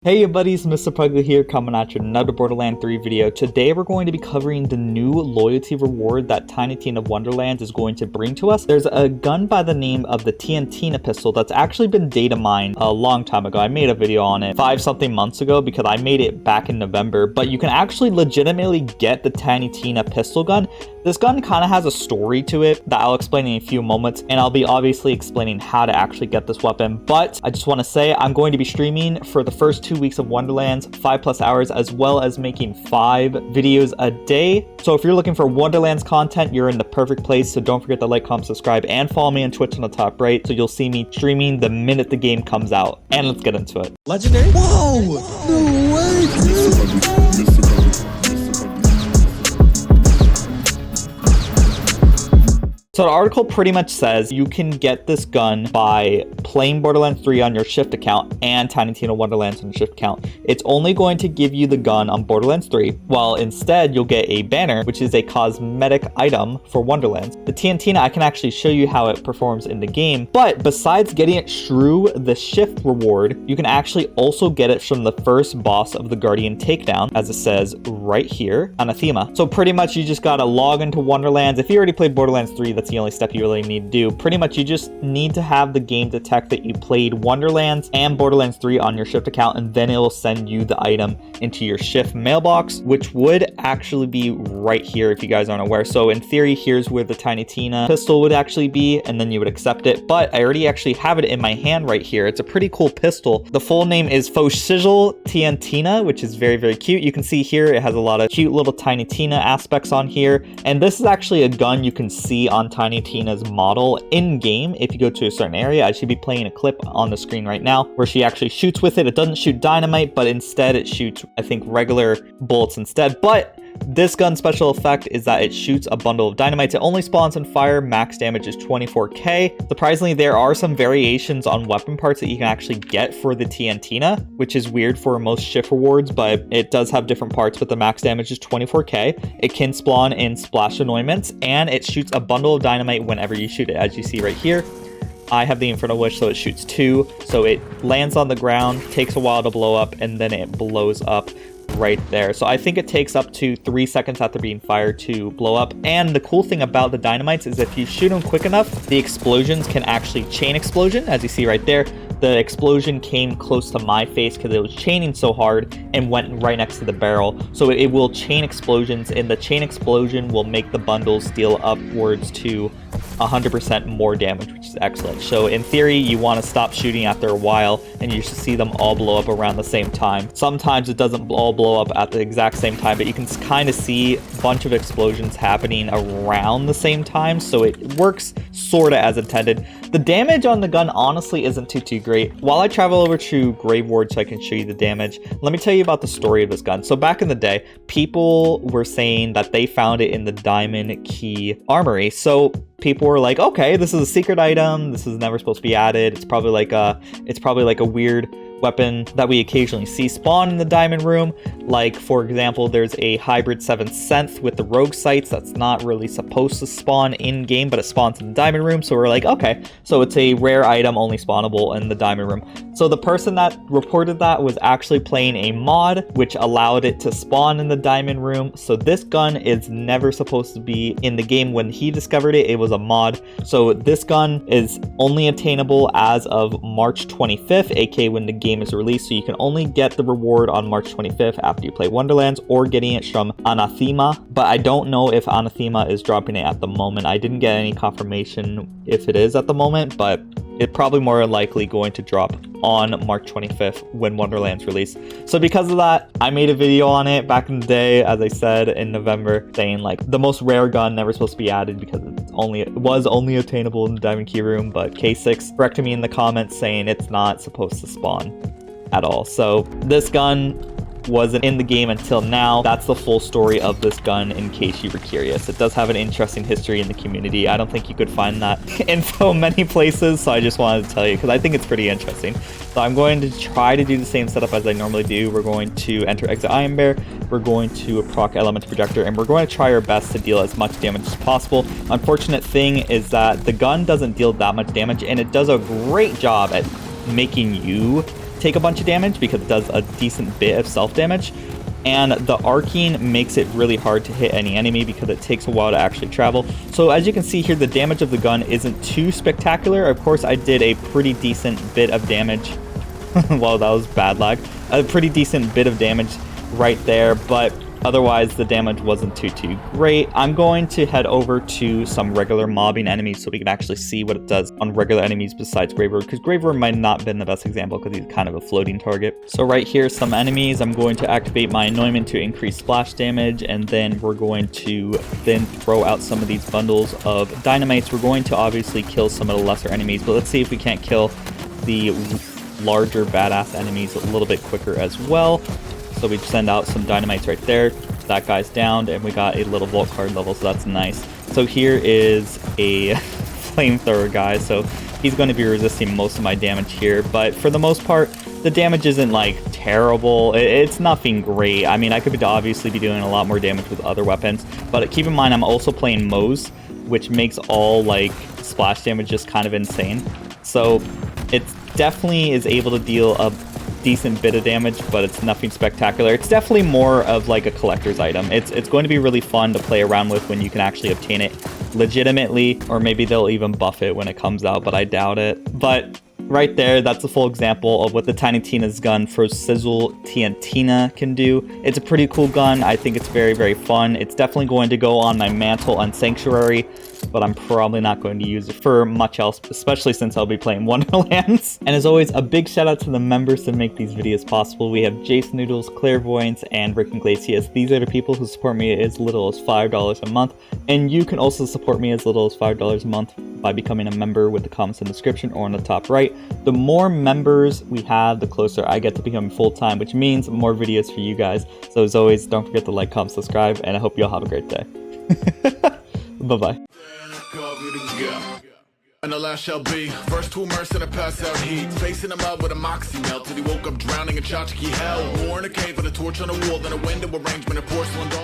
Hey buddies, Mr. Pugly here, coming at you another Borderlands 3 video. Today we're going to be covering the new loyalty reward that TNTina Wonderlands is going to bring to us. There's a gun by the name of the TNTina pistol that's actually been data mined a long time ago. I made a video on it 5-something months ago because I made it back in November, but you can actually legitimately get the TNTina pistol gun. This gun kind of has a story to it that I'll explain in a few moments, and I'll be obviously explaining how to actually get this weapon. But I just want to say I'm going to be streaming for the first 2 weeks of Wonderlands, 5+ hours, as well as making 5 videos a day. So if you're looking for Wonderlands content, you're in the perfect place. So don't forget to like, comment, subscribe, and follow me on Twitch on the top right, so you'll see me streaming the minute the game comes out. And let's get into it. Legendary? Whoa! No way, dude! So the article pretty much says you can get this gun by playing Borderlands 3 on your Shift account and TNTina Wonderlands on your Shift account. It's only going to give you the gun on Borderlands 3, while instead you'll get a banner, which is a cosmetic item for Wonderlands. The TNTina, I can actually show you how it performs in the game, but besides getting it through the Shift reward, you can actually also get it from the first boss of the Guardian takedown, as it says right here, Anathema. So pretty much you just gotta log into Wonderlands. If you already played Borderlands 3, that's the only step you really need to do. Pretty much you just need to have the game detect that you played Wonderlands and Borderlands 3 on your Shift account, and then it will send you the item into your Shift mailbox, which would actually be right here if you guys aren't aware. So in theory, here's where the TNTina pistol would actually be, and then you would accept it. But I already actually have it in my hand right here. It's a pretty cool pistol. The full name is FoShizzle TNTina, which is very, very cute. You can see here it has a lot of cute little TNTina aspects on here, and this is actually a gun you can see on TNTina's model in-game. If you go to a certain area, I should be playing a clip on the screen right now where she actually shoots with it. It doesn't shoot dynamite, but instead it shoots, I think, regular bullets instead. But this gun's special effect is that it shoots a bundle of dynamites. It only spawns on fire. Max damage is 24k. Surprisingly, there are some variations on weapon parts that you can actually get for the TNTina, which is weird for most Shift rewards, but it does have different parts, but the max damage is 24k. It can spawn in splash anointments, and it shoots a bundle of dynamite whenever you shoot it, as you see right here. I have the Infernal Wish, so it shoots 2. So it lands on the ground, takes a while to blow up, and then it blows up right there. So I think it takes up to 3 seconds after being fired to blow up. And the cool thing about the dynamites is if you shoot them quick enough, the explosions can actually chain explosion, as you see right there. The explosion came close to my face because it was chaining so hard and went right next to the barrel. So it will chain explosions, and the chain explosion will make the bundles deal upwards to 100% more damage, which is excellent. So in theory, you want to stop shooting after a while, and you should see them all blow up around the same time. Sometimes it doesn't all blow up at the exact same time, but you can kind of see a bunch of explosions happening around the same time, so it works sort of as intended. The damage on the gun honestly isn't too great. While I travel over to Grave Ward so I can show you the damage, let me tell you about the story of this gun. So back in the day, people were saying that they found it in the Diamond Key Armory. So people were like, okay, this is a secret item. This is never supposed to be added. It's probably like a weird weapon that we occasionally see spawn in the diamond room. Like, for example, there's a hybrid 7th Synth with the rogue sights that's not really supposed to spawn in game, but it spawns in the diamond room. So we're like, okay, so it's a rare item only spawnable in the diamond room. So the person that reported that was actually playing a mod which allowed it to spawn in the diamond room. So this gun is never supposed to be in the game. When he discovered it, it was a mod. So this gun is only attainable as of March 25th, aka when the game is released. So you can only get the reward on March 25th after you play Wonderlands, or getting it from Anathema, but I don't know if Anathema is dropping it at the moment. I didn't get any confirmation if it is at the moment, but it's probably more likely going to drop on March 25th when Wonderlands release. So because of that, I made a video on it back in the day, as I said, in November, saying like the most rare gun never supposed to be added because it was only attainable in the Diamond Key room, but K6 corrected me in the comments saying it's not supposed to spawn at all. So this gun wasn't in the game until now. That's the full story of this gun, in case you were curious. It does have an interesting history in the community. I don't think you could find that info many places, so I just wanted to tell you because I think it's pretty interesting. So I'm going to try to do the same setup as I normally do. We're going to enter exit Iron Bear, we're going to proc element projector, and we're going to try our best to deal as much damage as possible. Unfortunate thing is that the gun doesn't deal that much damage, and it does a great job at making you take a bunch of damage because it does a decent bit of self-damage. And the arcing makes it really hard to hit any enemy because it takes a while to actually travel. So as you can see here, the damage of the gun isn't too spectacular. Of course, I did a pretty decent bit of damage. Wow, that was bad lag. A pretty decent bit of damage right there, but otherwise the damage wasn't too great. I'm going to head over to some regular mobbing enemies so we can actually see what it does on regular enemies besides Graver, because Graver might not have been the best example because he's kind of a floating target. So right here, some enemies, I'm going to activate my Anointment to increase splash damage, and then we're going to then throw out some of these bundles of dynamites. We're going to obviously kill some of the lesser enemies, but let's see if we can't kill the larger badass enemies a little bit quicker as well. So we send out some dynamites right there. That guy's downed, and we got a little vault card level, so that's nice. So here is a flamethrower guy, so he's going to be resisting most of my damage here, but for the most part, the damage isn't like terrible. It's nothing great. I mean, I could obviously be doing a lot more damage with other weapons, but keep in mind I'm also playing Moze, which makes all like splash damage just kind of insane. So it definitely is able to deal a decent bit of damage, but it's nothing spectacular. It's definitely more of like a collector's item. It's going to be really fun to play around with when you can actually obtain it legitimately, or maybe they'll even buff it when it comes out, but I doubt it. But right there, that's a full example of what the TNTina's gun FoShizzle TNTina can do. It's a pretty cool gun. I think it's very fun. It's definitely going to go on my mantle on Sanctuary, but I'm probably not going to use it for much else, especially since I'll be playing Wonderlands. And as always, a big shout out to the members that make these videos possible. We have Jason Noodles, Clairvoyance, and Rick Iglesias. These are the people who support me as little as $5 a month, and you can also support me as little as $5 a month by becoming a member with the comments in the description or on the top right. The more members we have, the closer I get to becoming full-time, which means more videos for you guys. So as always, don't forget to like, comment, subscribe, and I hope you all have a great day. Bye-bye. And the last shall be first to immerse in a pass out heat, facing him up with a moxie melt till he woke up drowning in tchotchke hell. More in a cave with a torch on the wall than a window arrangement of porcelain dolls.